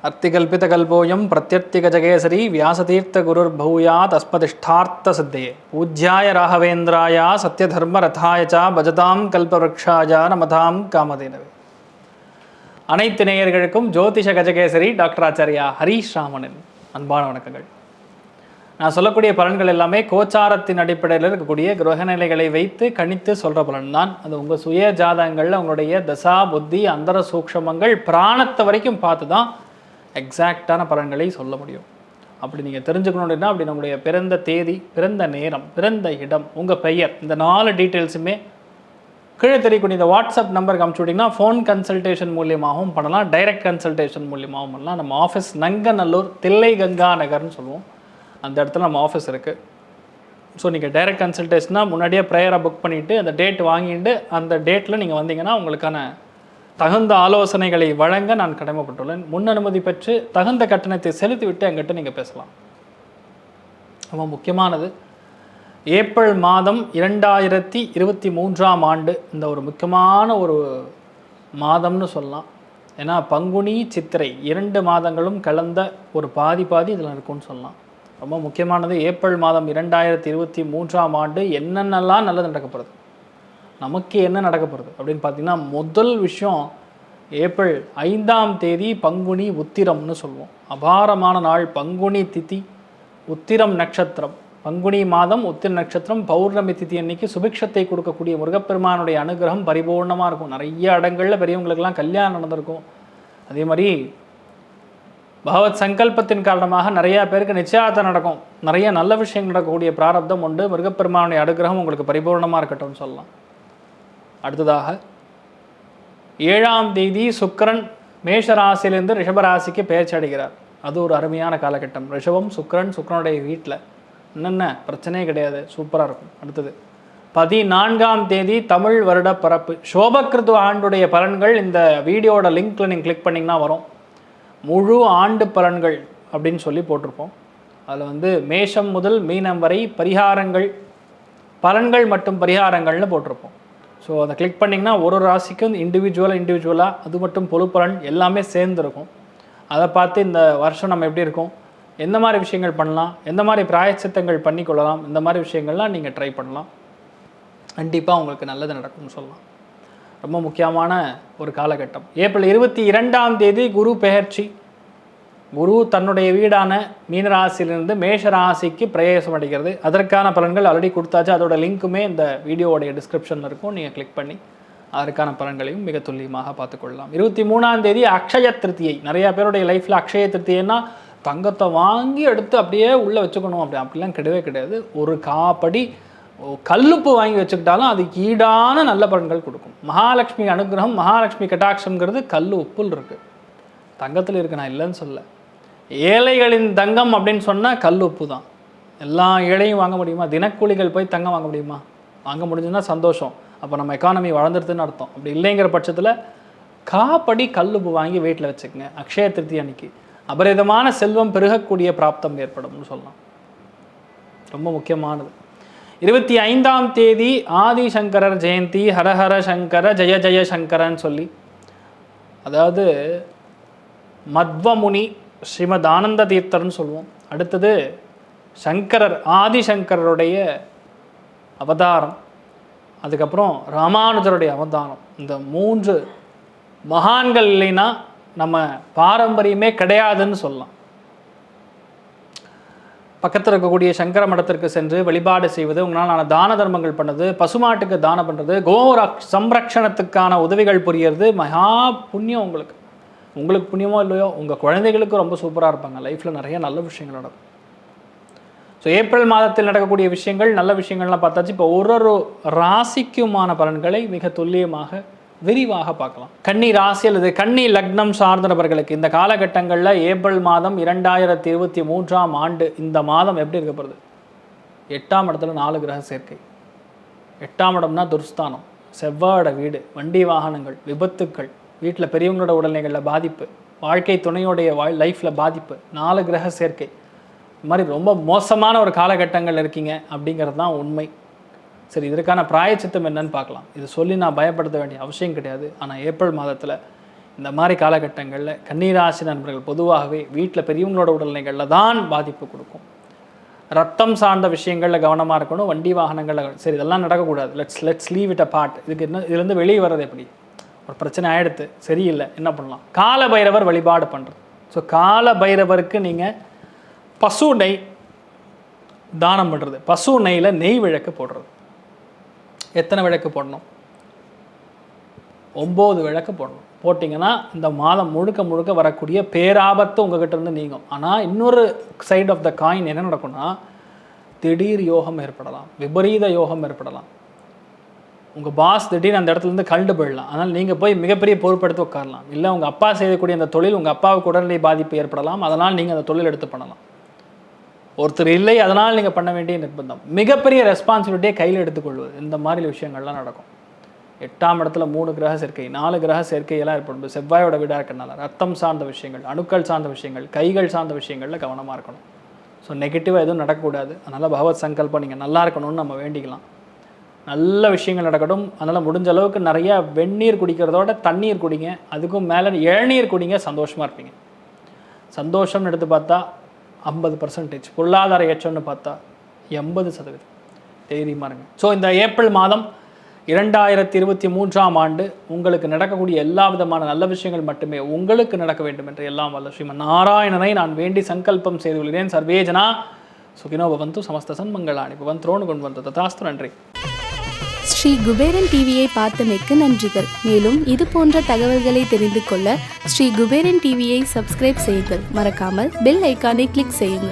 अर्तिकल्पितकल्पोऽयं प्रत्यर्तिगजकेसरी व्यासतीर्थगुरुर्भूयात् अस्मदिष्टार्थसिद्धये पूज्याय राघवेन्द्राय सत्यधर्मरथाय च भजतां कल्पवृक्षाय नमतां कामधेनवे. அனைத்து நேயர்களுக்கும் ஜோதிஷ கஜகேசரி டாக்டர் ஆச்சாரியா ஹரீஷ் ராமனின் அன்பான வணக்கங்கள். நான் சொல்லக்கூடிய பலன்கள் எல்லாமே கோச்சாரத்தின் அடிப்படையில் இருக்கக்கூடிய கிரகநிலைகளை வைத்து கணித்து சொல்கிற பலன் தான். அது உங்கள் சுய ஜாதகங்களில் உங்களுடைய தசா புத்தி அந்தர சூக்ஷமங்கள் பிராணத்தை வரைக்கும் பார்த்து தான் எக்ஸாக்டான பலன்களை சொல்ல முடியும். அப்படி நீங்கள் தெரிஞ்சுக்கணும் அப்படின்னா அப்படி நம்முடைய பிறந்த தேதி, பிறந்த நேரம், பிறந்த இடம், உங்கள் பெயர், இந்த 4 டீட்டெயில்ஸுமே கீழே தெரியக்கூடிய இந்த வாட்ஸ்அப் நம்பருக்கு அனுப்பிச்சு விட்டிங்கன்னா ஃபோன் கன்சல்டேஷன் மூலியமாகவும் பண்ணலாம், டைரக்ட் கன்சல்டேஷன் மூலியமாகவும் பண்ணலாம். நம்ம ஆஃபீஸ் நங்கநல்லூர் தில்லை கங்கா நகர்னு சொல்லுவோம், அந்த இடத்துல நம்ம ஆஃபீஸ் இருக்குது. ஸோ நீங்கள் டைரக்ட் கன்சல்டேஷனாக முன்னாடியே ப்ரேயரை புக் பண்ணிவிட்டு அந்த டேட் வாங்கிட்டு அந்த டேட்டில் நீங்கள் வந்தீங்கன்னா உங்களுக்கான தகுந்த ஆலோசனைகளை வழங்க நான் கடமைப்பட்டுள்ளேன். முன் அனுமதி பெற்று தகுந்த கட்டணத்தை செலுத்திவிட்டு என்கிட்ட நீங்கள் பேசலாம். ரொம்ப முக்கியமானது, ஏப்ரல் மாதம் 2023ஆம் ஆண்டு இந்த ஒரு முக்கியமான ஒரு மாதம்னு சொல்லலாம். ஏன்னா பங்குனி சித்திரை 2 மாதங்களும் கலந்த ஒரு பாதி இதில் இருக்கும்னு சொல்லலாம். ரொம்ப முக்கியமானது, ஏப்ரல் மாதம் 2023ஆம் ஆண்டு என்னென்னலாம் நல்லது நடக்கப்படுது, நமக்கு என்ன நடக்கப்படுது அப்படின்னு பார்த்தீங்கன்னா, முதல் விஷயம் ஏப்ரல் 5ஆம் தேதி பங்குனி உத்திரம்னு சொல்லுவோம். அபாரமான நாள். பங்குனி திதி, உத்திரம் நட்சத்திரம், பங்குனி மாதம் உத்திர நட்சத்திரம், பௌர்ணமி திதி அன்னைக்கு சுபிக்ஷத்தை கொடுக்கக்கூடிய முருகப்பெருமானுடைய அனுகிரகம் பரிபூர்ணமாக இருக்கும். நிறைய இடங்களில் பெரியவங்களுக்கெல்லாம் கல்யாணம் நடந்திருக்கும். அதே மாதிரி பகவத் சங்கல்பத்தின் காரணமாக நிறையா பேருக்கு நிச்சயார்த்தம் நடக்கும். நிறைய நல்ல விஷயங்கள் நடக்கக்கூடிய பிராரப்தம் உண்டு. முருகப்பெருமானுடைய அனுகிரகம் உங்களுக்கு பரிபூர்ணமாக இருக்கட்டும்னு சொல்லலாம். அடுத்ததாக 7ஆம் தேதி சுக்கிரன் மேஷராசியிலிருந்து ரிஷபராசிக்கு பெயர்ச்சி அடைகிறார். அது ஒரு அருமையான காலகட்டம். ரிஷபம் சுக்கிரனுடைய வீட்டில் என்னென்ன பிரச்சனையே கிடையாது, சூப்பராக இருக்கும். அடுத்தது 14ஆம் தேதி தமிழ் வருட பிறப்பு சோபக்கிருத்து ஆண்டுடைய பலன்கள் இந்த வீடியோட லிங்க்கில் நீங்கள் கிளிக் பண்ணிங்கன்னா வரும். முழு ஆண்டு பலன்கள் அப்படின்னு சொல்லி போட்டிருப்போம். அதில் மேஷம் முதல் மீனம் வரை பரிகாரங்கள், பலன்கள் மற்றும் பரிகாரங்கள்னு போட்டிருப்போம். ஸோ அதை கிளிக் பண்ணிங்கன்னா ஒரு ராசிக்கும் இண்டிவிஜுவலாக அது மட்டும் பொது பலன் எல்லாமே சேர்ந்துருக்கும். அதை பார்த்து இந்த வருஷம் நம்ம எப்படி இருக்கும், எந்த மாதிரி விஷயங்கள் பண்ணலாம், எந்த மாதிரி பிராயச்சித்தங்கள் பண்ணிக்கொள்ளலாம், இந்த மாதிரி விஷயங்கள்லாம் நீங்கள் ட்ரை பண்ணலாம். கண்டிப்பாக உங்களுக்கு நல்லது நடக்கும்னு சொல்லலாம். ரொம்ப முக்கியமான ஒரு காலகட்டம். ஏப்ரல் 22ஆம் தேதி குரு பெயர்ச்சி. குரு தன்னுடைய வீடான மீனராசியிலிருந்து மேஷராசிக்கு பிரவேசம் அடைகிறது. அதற்கான பலன்கள் ஆல்ரெடி கொடுத்தாச்சு. அதோட லிங்க்குமே இந்த வீடியோவோடைய டிஸ்கிரிப்ஷனில் இருக்கும். நீங்கள் கிளிக் பண்ணி அதற்கான பலன்களையும் மிக துல்லியமாக பார்த்துக்கொள்ளலாம். 23ஆம் தேதி அக்ஷய திருத்தியை. நிறையா பேருடைய லைஃப்பில் அக்ஷய திருத்தியைன்னா தங்கத்தை வாங்கி எடுத்து அப்படியே உள்ளே வச்சுக்கணும், அப்படிலாம் கிடையாது. ஒரு காப்படி கல்லுப்பு வாங்கி வச்சுக்கிட்டாலும் அதுக்கு ஈடான நல்ல பலன்கள் கொடுக்கும். மகாலட்சுமி அனுகிரகம், மகாலட்சுமி கட்டாட்சம்ங்கிறது கல் உப்புல் இருக்குது, தங்கத்தில் இருக்குது. நான் இல்லைன்னு சொல்ல. ஏழைகளின் தங்கம் அப்படின்னு சொன்னால் கல் உப்பு தான். எல்லா ஏழையும் வாங்க முடியுமா? தினக்கூலிகள் போய் தங்கம் வாங்க முடியுமா? வாங்க முடிஞ்சுன்னா சந்தோஷம், அப்போ நம்ம எக்கானமி வளர்ந்துருதுன்னு அர்த்தம். அப்படி இல்லைங்கிற பட்சத்தில் காப்படி கல் உப்பு வாங்கி வீட்டில் வச்சுக்கோங்க. அக்ஷய திருத்தி அன்னைக்கு அபரிதமான செல்வம் பெருகக்கூடிய பிராப்தம் ஏற்படும்னு சொல்லலாம். ரொம்ப முக்கியமானது. 25ஆம் தேதி ஆதிசங்கரர் ஜெயந்தி. ஹரஹர சங்கர ஜெய ஜெய சங்கரன்னு சொல்லி, அதாவது மத்வமுனி ஸ்ரீமத் ஆனந்த தீர்த்தர்னு சொல்லுவோம். அடுத்தது சங்கரர், ஆதிசங்கரருடைய அவதாரம், அதுக்கப்புறம் ராமானுஜருடைய அவதாரம். இந்த 3 மகான்கள் இல்லைன்னா நம்ம பாரம்பரியமே கிடையாதுன்னு சொல்லலாம். பக்கத்தில் இருக்கக்கூடிய சங்கர மடத்திற்கு சென்று வழிபாடு செய்வது, உங்களால் தான தர்மங்கள் பண்ணுறது, பசுமாட்டுக்கு தானம் பண்ணுறது, சம்ரக்ஷணத்துக்கான உதவிகள் புரியறது மகா புண்ணியம். உங்களுக்கு புண்ணியமோ இல்லையோ, உங்கள் குழந்தைகளுக்கு ரொம்ப சூப்பராக இருப்பாங்க. லைஃப்பில் நிறைய நல்ல விஷயங்கள் நடக்கும். ஸோ ஏப்ரல் மாதத்தில் நடக்கக்கூடிய விஷயங்கள், நல்ல விஷயங்கள்லாம் பார்த்தாச்சு. இப்போ ஒரு ராசிக்குமான பலன்களை மிக துல்லியமாக விரிவாக பார்க்கலாம். கன்னி ராசி அல்லது கன்னி லக்னம் சார்ந்த நபர்களுக்கு இந்த காலகட்டங்களில் ஏப்ரல் மாதம் 2023ஆம் ஆண்டு இந்த மாதம் எப்படி இருக்கப்படுது? 8ஆம் இடத்துல 4 கிரக சேர்க்கை. 8ஆம் இடம்னா துர்ஸ்தானம், செவ்வாயோட வீடு, வண்டி வாகனங்கள், விபத்துக்கள், வீட்டில் பெரியவங்களோட உடல்நிலைகளில் பாதிப்பு, வாழ்க்கை துணையோடைய லைஃப்பில் பாதிப்பு, 4 கிரக சேர்க்கை. இது மாதிரி ரொம்ப மோசமான ஒரு காலகட்டங்கள் இருக்கீங்க அப்படிங்கிறது தான் உண்மை. சரி, இதற்கான பிராயச்சித்தம் என்னன்னு பார்க்கலாம். இது சொல்லி நான் பயப்படுத்த வேண்டிய அவசியம் கிடையாது. ஆனால் ஏப்ரல் மாதத்தில் இந்த மாதிரி காலகட்டங்களில் கன்னிராசி நண்பர்கள் பொதுவாகவே வீட்டில் பெரியவங்களோட உடல்நிலைகளில் தான் பாதிப்பு கொடுக்கும். ரத்தம் சார்ந்த விஷயங்களில் கவனமாக இருக்கணும். வண்டி வாகனங்களில் சரி இதெல்லாம் நடக்கக்கூடாது. Let's leave it a part. இதுக்கு என்ன, இதுலேருந்து வெளியே வர்றது எப்படி? ஒரு பிரச்சனை ஆகிடுது, சரியில்லை, என்ன பண்ணலாம்? கால பைரவர் வழிபாடு பண்ணுறது. ஸோ கால பைரவருக்கு நீங்கள் பசு நெய் தானம் பண்ணுறது, பசு நெய்யில் நெய் விளக்கு போடுறது. எத்தனை விளக்கு போடணும்? 9 விளக்கு போடணும். போட்டிங்கன்னா இந்த மாதம் முழுக்க முழுக்க வரக்கூடிய பேராபத்து உங்ககிட்ட இருந்து நீங்கும். ஆனால் இன்னொரு சைட் ஆஃப் த காயின் என்ன நடக்கும்னா, திடீர் யோகம் ஏற்படலாம், விபரீத யோகம் ஏற்படலாம். உங்கள் பாஸ் திடீர்னு அந்த இடத்துலேருந்து கண்டு போயிடலாம். அதனால் நீங்கள் போய் மிகப்பெரிய பொறுப்பெடுத்து உட்காரலாம். இல்லை உங்கள் அப்பா செய்யக்கூடிய அந்த தொழில் உங்கள் அப்பாவுக்கு உடல்நிலை பாதிப்பு ஏற்படலாம். அதனால் நீங்கள் அந்த தொழில் எடுத்து பண்ணலாம். ஒருத்தர் இல்லை, அதனால் நீங்கள் பண்ண வேண்டிய நிர்பந்தம், மிகப்பெரிய ரெஸ்பான்சிபிலிட்டியை கையில் எடுத்துக்கொள்வது, இந்த மாதிரி விஷயங்கள்லாம் நடக்கும். 8ஆம் இடத்துல 3 கிரக சேர்க்கை, 4 கிரக சேர்க்கையெல்லாம் ஏற்படும். செவ்வாயோட வீடாக இருக்கனால ரத்தம் சார்ந்த விஷயங்கள், அணுக்கள் சார்ந்த விஷயங்கள், கைகள் சார்ந்த விஷயங்களில் கவனமாக இருக்கணும். ஸோ நெகட்டிவாக எதுவும் நடக்கக்கூடாது. அதனால் பகவத் சங்கல்பம் நீங்கள் நல்லா இருக்கணும்னு நம்ம வேண்டிக்கலாம். நல்ல விஷயங்கள் நடக்கட்டும். அதனால் முடிஞ்ச அளவுக்கு நிறையா வெந்நீர் குடிக்கிறதோட தண்ணீர் குடிங்க. அதுக்கும் மேலே இளநீர் குடிங்க, சந்தோஷமாக இருப்பீங்க. சந்தோஷம்னு எடுத்து பார்த்தா 50%, பொருளாதார ஏற்றம்னு பார்த்தா 80%. தைரியமாக இருங்க. ஸோ இந்த ஏப்ரல் மாதம் 2023ஆம் ஆண்டு உங்களுக்கு நடக்கக்கூடிய எல்லா விதமான நல்ல விஷயங்கள் மட்டுமே உங்களுக்கு நடக்க வேண்டும் என்று எல்லாம் வல்ல ஸ்ரீமன் நாராயணனை நான் வேண்டி சங்கல்பம் செய்து கொள்கிறேன். சர்வேஜனா சுகினோ பவந்து, சமஸ்த சன்மங்களானி பவந்தோன்னு கொண்டு வந்து ததாஸ்து. நன்றி. ஸ்ரீ குபேரன் டிவியை பார்த்தமைக்கு நன்றிகள். மேலும் இது போன்ற தகவல்களை தெரிந்து கொள்ள ஸ்ரீ குபேரன் டிவியை சப்ஸ்கிரைப் செய்யுங்கள். மறக்காமல் பெல் ஐக்கானை கிளிக் செய்யுங்கள்.